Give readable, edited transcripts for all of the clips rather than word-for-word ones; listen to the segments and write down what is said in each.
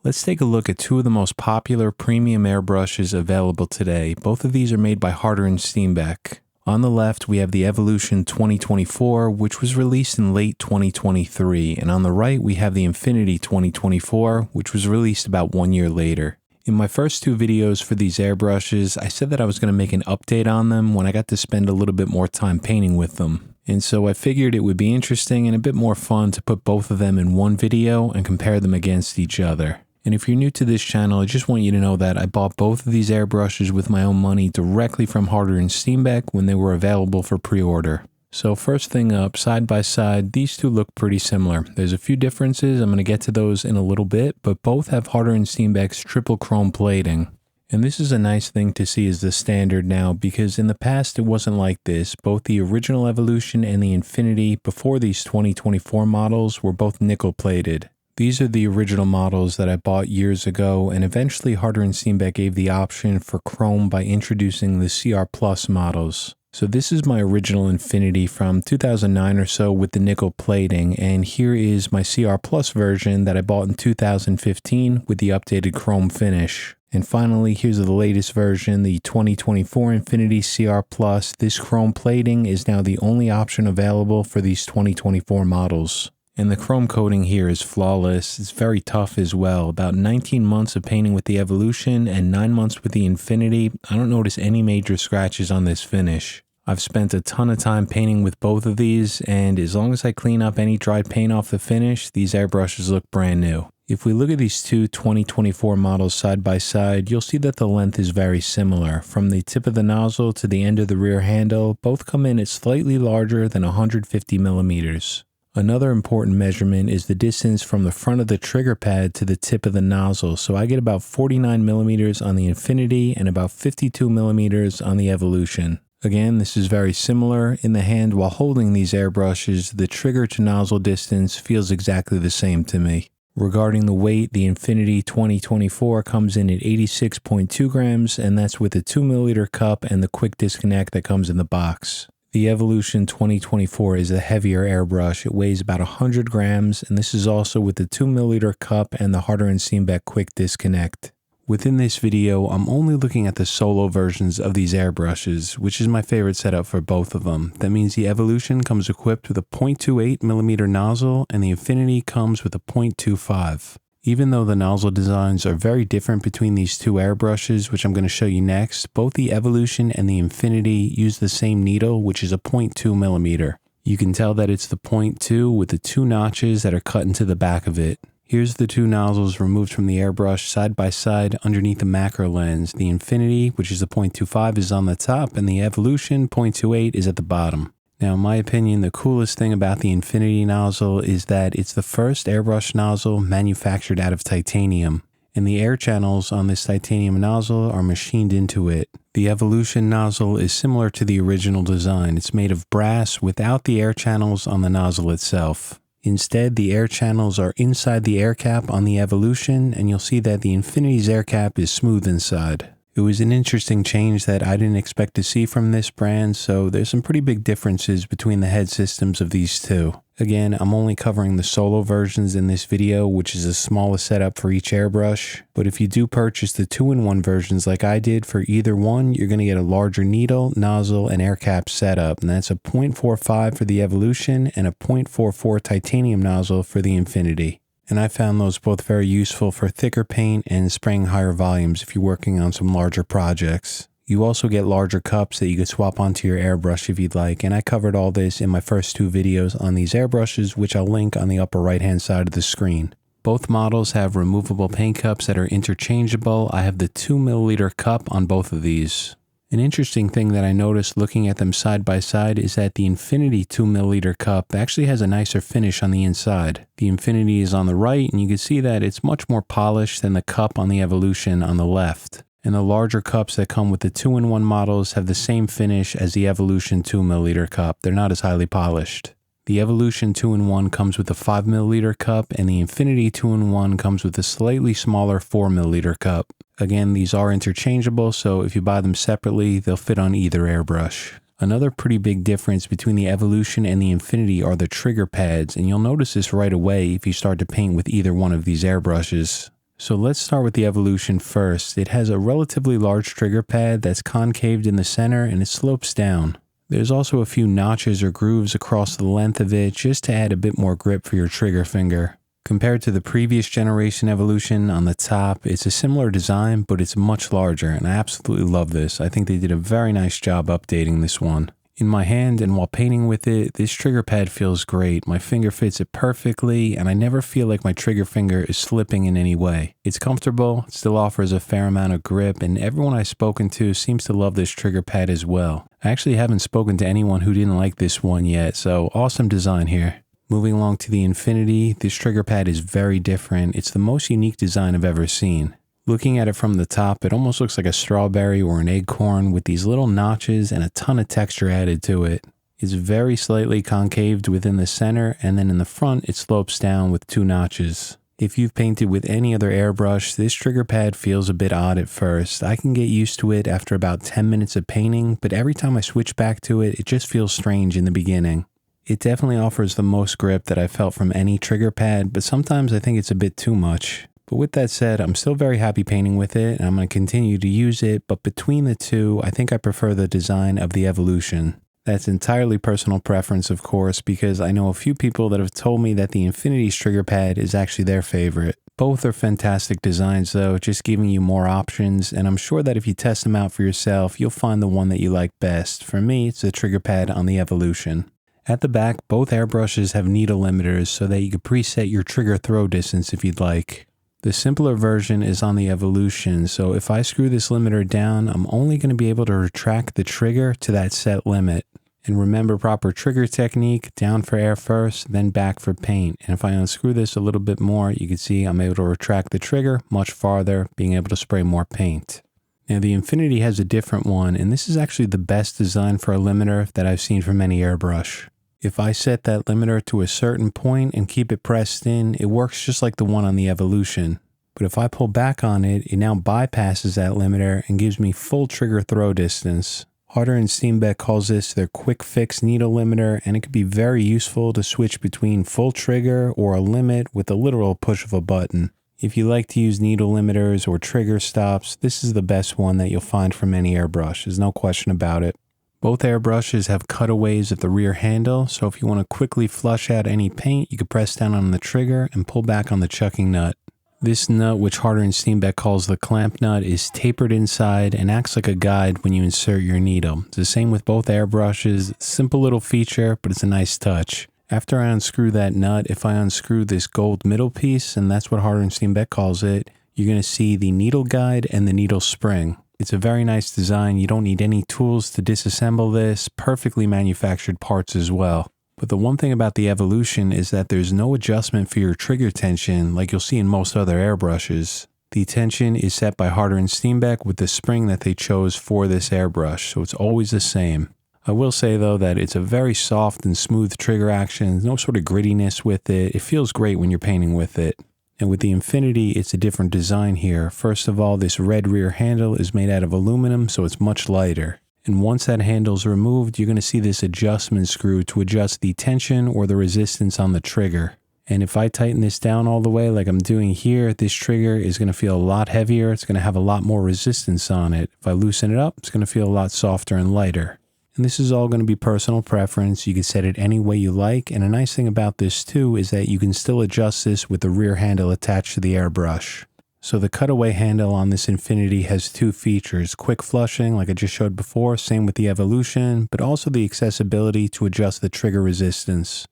Let's take a look at two of the most popular premium airbrushes available today. Both of these are made by Harder and Steenbeck. On the left, we have the Evolution 2024, which was released in late 2023, and on the right, we have the Infinity 2024, which was released about 1 year later. In my first two videos for these airbrushes, I said that I was going to make an update on them when I got to spend a little bit more time painting with them. And so I figured it would be interesting and a bit more fun to put both of them in one video and compare them against each other. And if you're new to this channel, I just want you to know that I bought both of these airbrushes with my own money directly from Harder and Steenbeck when they were available for pre-order. So first thing up, side by side, these two look pretty similar. There's a few differences, I'm going to get to those in a little bit, but both have Harder and Steenbeck's triple chrome plating. And this is a nice thing to see as the standard now, because in the past it wasn't like this. Both the original Evolution and the Infinity before these 2024 models were both nickel plated. These are the original models that I bought years ago, and eventually Harder and Steenbeck gave the option for chrome by introducing the CR Plus models. So this is my original Infinity from 2009 or so with the nickel plating, and here is my CR Plus version that I bought in 2015 with the updated chrome finish. And finally, here's the latest version, the 2024 Infinity CR Plus. This chrome plating is now the only option available for these 2024 models. And the chrome coating here is flawless. It's very tough as well. About 19 months of painting with the Evolution and 9 months with the Infinity. I don't notice any major scratches on this finish. I've spent a ton of time painting with both of these, and as long as I clean up any dried paint off the finish, these airbrushes look brand new. If we look at these two 2024 models side by side, you'll see that the length is very similar. From the tip of the nozzle to the end of the rear handle, both come in at slightly larger than 150 millimeters. Another important measurement is the distance from the front of the trigger pad to the tip of the nozzle. So I get about 49 millimeters on the Infinity and about 52 millimeters on the Evolution. Again, this is very similar. In the hand while holding these airbrushes, the trigger to nozzle distance feels exactly the same to me. Regarding the weight, the Infinity 2024 comes in at 86.2 grams, and that's with a 2 milliliter cup and the quick disconnect that comes in the box. The Evolution 2024 is a heavier airbrush. It weighs about 100 grams, and this is also with the 2 milliliter cup and the Harder and Steenbeck quick disconnect. Within this video, I'm only looking at the solo versions of these airbrushes, which is my favorite setup for both of them. That means the Evolution comes equipped with a 0.28 millimeter nozzle, and the Infinity comes with a 0.25. Even though the nozzle designs are very different between these two airbrushes, which I'm going to show you next, both the Evolution and the Infinity use the same needle, which is a 0.2 millimeter. You can tell that it's the 0.2 with the two notches that are cut into the back of it. Here's the two nozzles removed from the airbrush side by side underneath the macro lens. The Infinity, which is the 0.25, is on the top, and the Evolution 0.28 is at the bottom. Now, in my opinion, the coolest thing about the Infinity nozzle is that it's the first airbrush nozzle manufactured out of titanium, and the air channels on this titanium nozzle are machined into it. The Evolution nozzle is similar to the original design. It's made of brass without the air channels on the nozzle itself. Instead, the air channels are inside the air cap on the Evolution, and you'll see that the Infinity's air cap is smooth inside. It was an interesting change that I didn't expect to see from this brand, so there's some pretty big differences between the head systems of these two. Again, I'm only covering the solo versions in this video, which is the smallest setup for each airbrush. But if you do purchase the 2-in-1 versions like I did for either one, you're going to get a larger needle, nozzle, and air cap setup. And that's a 0.45 for the Evolution and a 0.44 titanium nozzle for the Infinity. And I found those both very useful for thicker paint and spraying higher volumes if you're working on some larger projects. You also get larger cups that you could swap onto your airbrush if you'd like, and I covered all this in my first two videos on these airbrushes, which I'll link on the upper right hand side of the screen. Both models have removable paint cups that are interchangeable. I have the 2 milliliter cup on both of these. An interesting thing that I noticed looking at them side by side is that the Infinity 2 milliliter cup actually has a nicer finish on the inside. The Infinity is on the right, and you can see that it's much more polished than the cup on the Evolution on the left. And the larger cups that come with the 2-in-1 models have the same finish as the Evolution 2 milliliter cup. They're not as highly polished. The Evolution 2-in-1 comes with a 5 milliliter cup, and the Infinity 2-in-1 comes with a slightly smaller 4 milliliter cup. Again, these are interchangeable, so if you buy them separately, they'll fit on either airbrush. Another pretty big difference between the Evolution and the Infinity are the trigger pads, and you'll notice this right away if you start to paint with either one of these airbrushes. So let's start with the Evolution first. It has a relatively large trigger pad that's concaved in the center and it slopes down. There's also a few notches or grooves across the length of it just to add a bit more grip for your trigger finger. Compared to the previous generation Evolution on the top, it's a similar design, but it's much larger, and I absolutely love this. I think they did a very nice job updating this one. In my hand and while painting with it, this trigger pad feels great. My finger fits it perfectly, and I never feel like my trigger finger is slipping in any way. It's comfortable, it still offers a fair amount of grip, and everyone I've spoken to seems to love this trigger pad as well. I actually haven't spoken to anyone who didn't like this one yet, so awesome design here. Moving along to the Infinity, this trigger pad is very different. It's the most unique design I've ever seen. Looking at it from the top, it almost looks like a strawberry or an acorn with these little notches and a ton of texture added to it. It's very slightly concaved within the center, and then in the front it slopes down with 2 notches. If you've painted with any other airbrush, this trigger pad feels a bit odd at first. I can get used to it after about 10 minutes of painting, but every time I switch back to it, it just feels strange in the beginning. It definitely offers the most grip that I felt from any trigger pad, but sometimes I think it's a bit too much. But with that said, I'm still very happy painting with it, and I'm going to continue to use it, but between the two, I think I prefer the design of the Evolution. That's entirely personal preference, of course, because I know a few people that have told me that the Infinity's trigger pad is actually their favorite. Both are fantastic designs though, just giving you more options, and I'm sure that if you test them out for yourself, you'll find the one that you like best. For me, it's the trigger pad on the Evolution. At the back, both airbrushes have needle limiters so that you can preset your trigger throw distance if you'd like. The simpler version is on the Evolution, so if I screw this limiter down, I'm only going to be able to retract the trigger to that set limit. And remember proper trigger technique, down for air first, then back for paint. And if I unscrew this a little bit more, you can see I'm able to retract the trigger much farther, being able to spray more paint. Now the Infinity has a different one, and this is actually the best design for a limiter that I've seen from any airbrush. If I set that limiter to a certain point and keep it pressed in, it works just like the one on the Evolution. But if I pull back on it, it now bypasses that limiter and gives me full trigger throw distance. Harder and Steenbeck calls this their quick fix needle limiter, and it can be very useful to switch between full trigger or a limit with a literal push of a button. If you like to use needle limiters or trigger stops, this is the best one that you'll find from any airbrush. There's no question about it. Both airbrushes have cutaways at the rear handle, so if you want to quickly flush out any paint, you can press down on the trigger and pull back on the chucking nut. This nut, which Harder and Steenbeck calls the clamp nut, is tapered inside and acts like a guide when you insert your needle. It's the same with both airbrushes. Simple little feature, but it's a nice touch. After I unscrew that nut, if I unscrew this gold middle piece, and that's what Harder and Steenbeck calls it, you're going to see the needle guide and the needle spring. It's a very nice design. You don't need any tools to disassemble this, perfectly manufactured parts as well. But the one thing about the Evolution is that there's no adjustment for your trigger tension like you'll see in most other airbrushes. The tension is set by Harder and Steenbeck with the spring that they chose for this airbrush, so it's always the same. I will say though that it's a very soft and smooth trigger action. There's no sort of grittiness with it. It feels great when you're painting with it. And with the Infinity, it's a different design here. First of all, this red rear handle is made out of aluminum, so it's much lighter. And once that handle's removed, you're going to see this adjustment screw to adjust the tension or the resistance on the trigger. And if I tighten this down all the way like I'm doing here, this trigger is going to feel a lot heavier. It's going to have a lot more resistance on it. If I loosen it up, it's going to feel a lot softer and lighter. And this is all going to be personal preference. You can set it any way you like. And a nice thing about this too is that you can still adjust this with the rear handle attached to the airbrush. So the cutaway handle on this Infinity has 2 features: quick flushing like I just showed before, same with the Evolution, but also the accessibility to adjust the trigger resistance.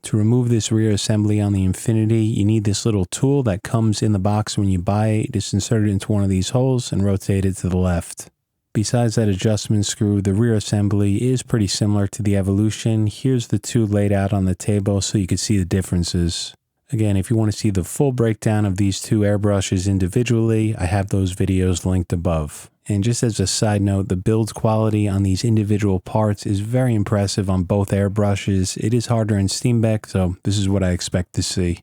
To remove this rear assembly on the Infinity, you need this little tool that comes in the box when you buy it. Just insert it into one of these holes and rotate it to the left. Besides that adjustment screw, the rear assembly is pretty similar to the Evolution. Here's the 2 laid out on the table so you can see the differences. Again, if you want to see the full breakdown of these 2 airbrushes individually, I have those videos linked above. And just as a side note, the build quality on these individual parts is very impressive on both airbrushes. It is Harder and Steenbeck, so this is what I expect to see.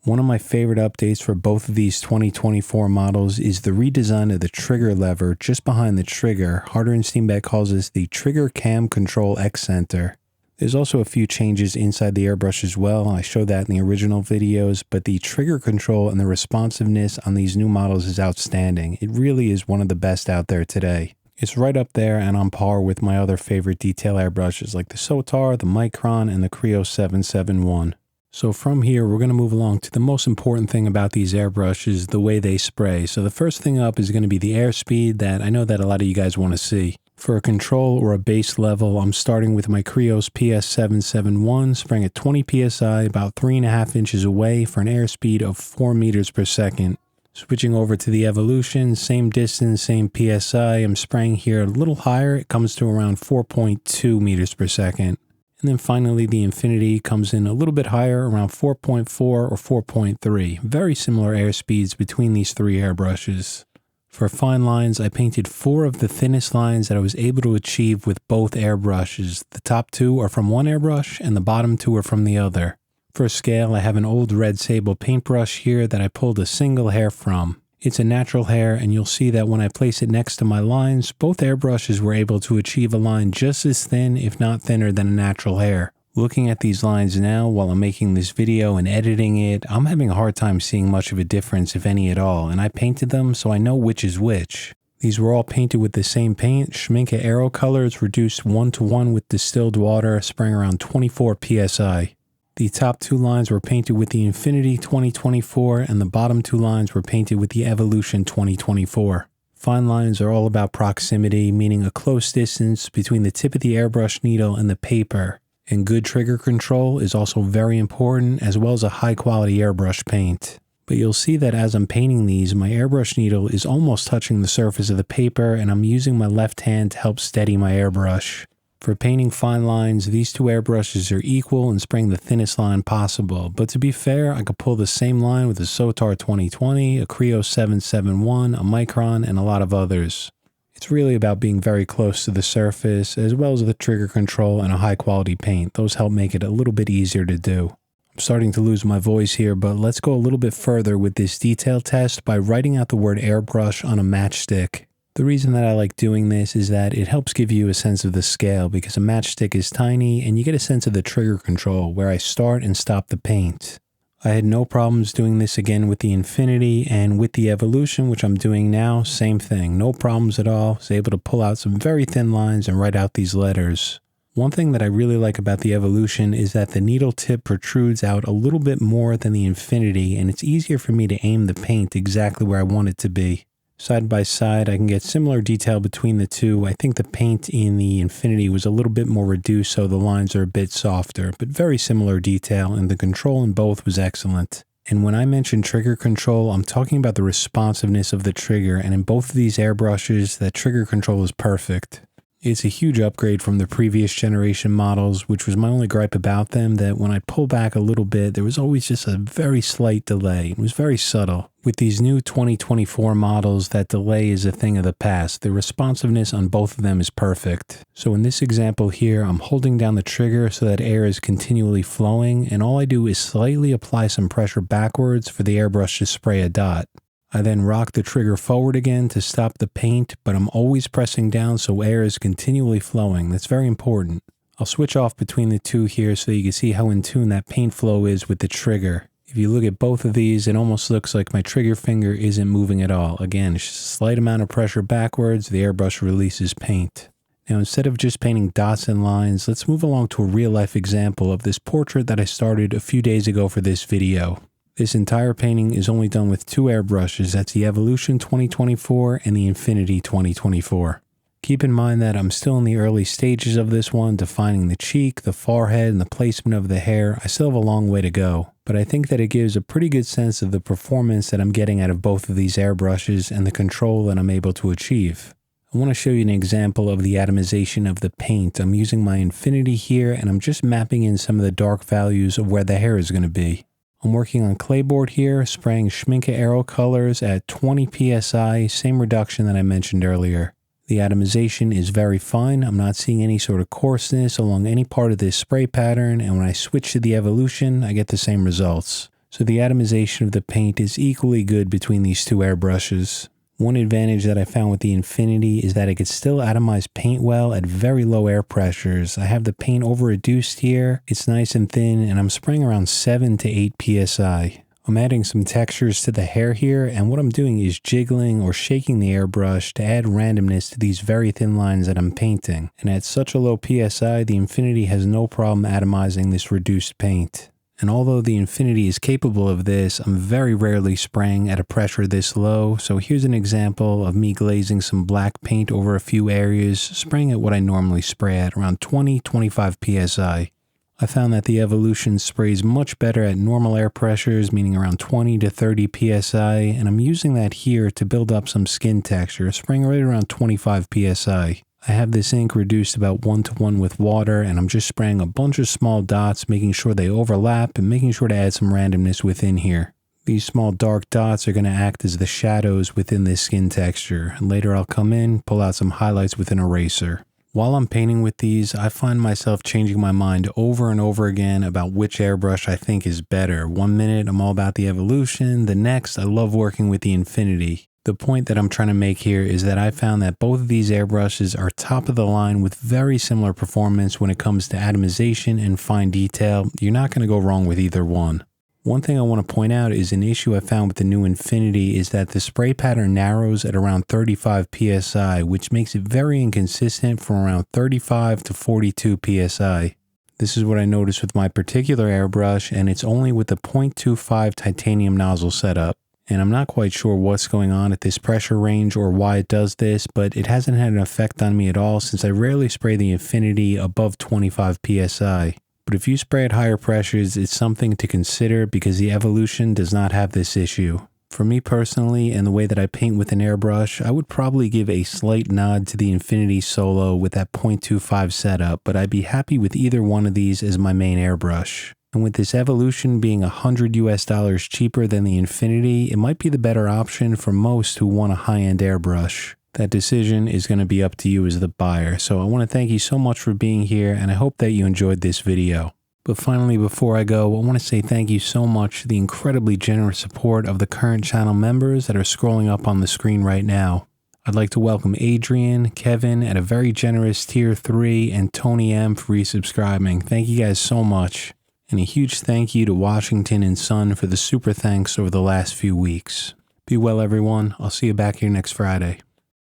One of my favorite updates for both of these 2024 models is the redesign of the trigger lever just behind the trigger. Harder and Steenbeck calls this the Trigger Cam Control Excenter. There's also a few changes inside the airbrush as well. I showed that in the original videos, but the trigger control and the responsiveness on these new models is outstanding. It really is one of the best out there today. It's right up there and on par with my other favorite detail airbrushes like the Sotar, the Micron, and the Creo 771. So from here, we're going to move along to the most important thing about these airbrushes, the way they spray. So the first thing up is going to be the airspeed that I know that a lot of you guys want to see. For a control or a base level, I'm starting with my Creo's PS771, spraying at 20 psi, about 3.5 inches away for an airspeed of 4 meters per second. Switching over to the Evolution, same distance, same psi, I'm spraying here a little higher, it comes to around 4.2 meters per second. And then finally the Infinity comes in a little bit higher, around 4.4 or 4.3. Very similar airspeeds between these three airbrushes. For fine lines, I painted 4 of the thinnest lines that I was able to achieve with both airbrushes. The top 2 are from one airbrush and the bottom 2 are from the other. For scale, I have an old red sable paintbrush here that I pulled a single hair from. It's a natural hair, and you'll see that when I place it next to my lines, both airbrushes were able to achieve a line just as thin, if not thinner, than a natural hair. Looking at these lines now while I'm making this video and editing it, I'm having a hard time seeing much of a difference, if any at all, and I painted them so I know which is which. These were all painted with the same paint, Schmincke Aero colors, reduced 1:1 with distilled water, spraying around 24 psi. The top 2 lines were painted with the Infinity 2024, and the bottom 2 lines were painted with the Evolution 2024. Fine lines are all about proximity, meaning a close distance between the tip of the airbrush needle and the paper. And good trigger control is also very important, as well as a high quality airbrush paint. But you'll see that as I'm painting these, my airbrush needle is almost touching the surface of the paper, and I'm using my left hand to help steady my airbrush. For painting fine lines, these 2 airbrushes are equal in spraying the thinnest line possible, but to be fair, I could pull the same line with a Sotar 2020, a Creo 771, a Micron, and a lot of others. It's really about being very close to the surface, as well as the trigger control and a high quality paint. Those help make it a little bit easier to do. I'm starting to lose my voice here, but let's go a little bit further with this detail test by writing out the word airbrush on a matchstick. The reason that I like doing this is that it helps give you a sense of the scale, because a matchstick is tiny and you get a sense of the trigger control where I start and stop the paint. I had no problems doing this again with the Infinity, and with the Evolution, which I'm doing now, same thing. No problems at all. I was able to pull out some very thin lines and write out these letters. One thing that I really like about the Evolution is that the needle tip protrudes out a little bit more than the Infinity, and it's easier for me to aim the paint exactly where I want it to be. Side by side, I can get similar detail between the two. I think the paint in the Infinity was a little bit more reduced, so the lines are a bit softer, but very similar detail, and the control in both was excellent. And when I mention trigger control, I'm talking about the responsiveness of the trigger, and in both of these airbrushes, that trigger control is perfect. It's a huge upgrade from the previous generation models, which was my only gripe about them, that when I pull back a little bit, there was always just a very slight delay. It was very subtle. With these new 2024 models, that delay is a thing of the past. The responsiveness on both of them is perfect. So in this example here, I'm holding down the trigger so that air is continually flowing, and all I do is slightly apply some pressure backwards for the airbrush to spray a dot. I then rock the trigger forward again to stop the paint, but I'm always pressing down so air is continually flowing. That's very important. I'll switch off between the two here so you can see how in tune that paint flow is with the trigger. If you look at both of these, it almost looks like my trigger finger isn't moving at all. Again, it's just a slight amount of pressure backwards, the airbrush releases paint. Now instead of just painting dots and lines, let's move along to a real life example of this portrait that I started a few days ago for this video. This entire painting is only done with 2 airbrushes. That's the Evolution 2024 and the Infinity 2024. Keep in mind that I'm still in the early stages of this one, defining the cheek, the forehead, and the placement of the hair. I still have a long way to go, but I think that it gives a pretty good sense of the performance that I'm getting out of both of these airbrushes and the control that I'm able to achieve. I want to show you an example of the atomization of the paint. I'm using my Infinity here, and I'm just mapping in some of the dark values of where the hair is going to be. I'm working on clayboard here, spraying Schmincke Aero colors at 20 psi, same reduction that I mentioned earlier. The atomization is very fine. I'm not seeing any sort of coarseness along any part of this spray pattern, and when I switch to the Evolution, I get the same results. So the atomization of the paint is equally good between these 2 airbrushes. One advantage that I found with the Infinity is that it could still atomize paint well at very low air pressures. I have the paint over reduced here, it's nice and thin, and I'm spraying around 7 to 8 psi. I'm adding some textures to the hair here, and what I'm doing is jiggling or shaking the airbrush to add randomness to these very thin lines that I'm painting. And at such a low psi, the Infinity has no problem atomizing this reduced paint. And although the Infinity is capable of this, I'm very rarely spraying at a pressure this low, so here's an example of me glazing some black paint over a few areas, spraying at what I normally spray at, around 20-25 psi. I found that the Evolution sprays much better at normal air pressures, meaning around 20 to 30 psi, and I'm using that here to build up some skin texture, spraying right around 25 psi. I have this ink reduced about 1-to-1 with water, and I'm just spraying a bunch of small dots, making sure they overlap and making sure to add some randomness within here. These small dark dots are going to act as the shadows within this skin texture, and later I'll come in, pull out some highlights with an eraser. While I'm painting with these, I find myself changing my mind over and over again about which airbrush I think is better. One minute I'm all about the Evolution, the next I love working with the Infinity. The point that I'm trying to make here is that I found that both of these airbrushes are top of the line with very similar performance when it comes to atomization and fine detail. You're not going to go wrong with either one. One thing I want to point out is an issue I found with the new Infinity is that the spray pattern narrows at around 35 psi, which makes it very inconsistent from around 35 to 42 psi. This is what I noticed with my particular airbrush, and it's only with the 0.25 titanium nozzle setup. And I'm not quite sure what's going on at this pressure range or why it does this, but it hasn't had an effect on me at all since I rarely spray the Infinity above 25 psi. But if you spray at higher pressures, it's something to consider because the Evolution does not have this issue. For me personally, and the way that I paint with an airbrush, I would probably give a slight nod to the Infinity Solo with that 0.25 setup, but I'd be happy with either one of these as my main airbrush. And with this Evolution being $100 cheaper than the Infinity, it might be the better option for most who want a high-end airbrush. That decision is going to be up to you as the buyer. So I want to thank you so much for being here, and I hope that you enjoyed this video. But finally, before I go, I want to say thank you so much for the incredibly generous support of the current channel members that are scrolling up on the screen right now. I'd like to welcome Adrian, Kevin at a very generous tier 3, and Tony M for resubscribing. Thank you guys so much. And a huge thank you to Washington and Son for the super thanks over the last few weeks. Be well, everyone. I'll see you back here next Friday.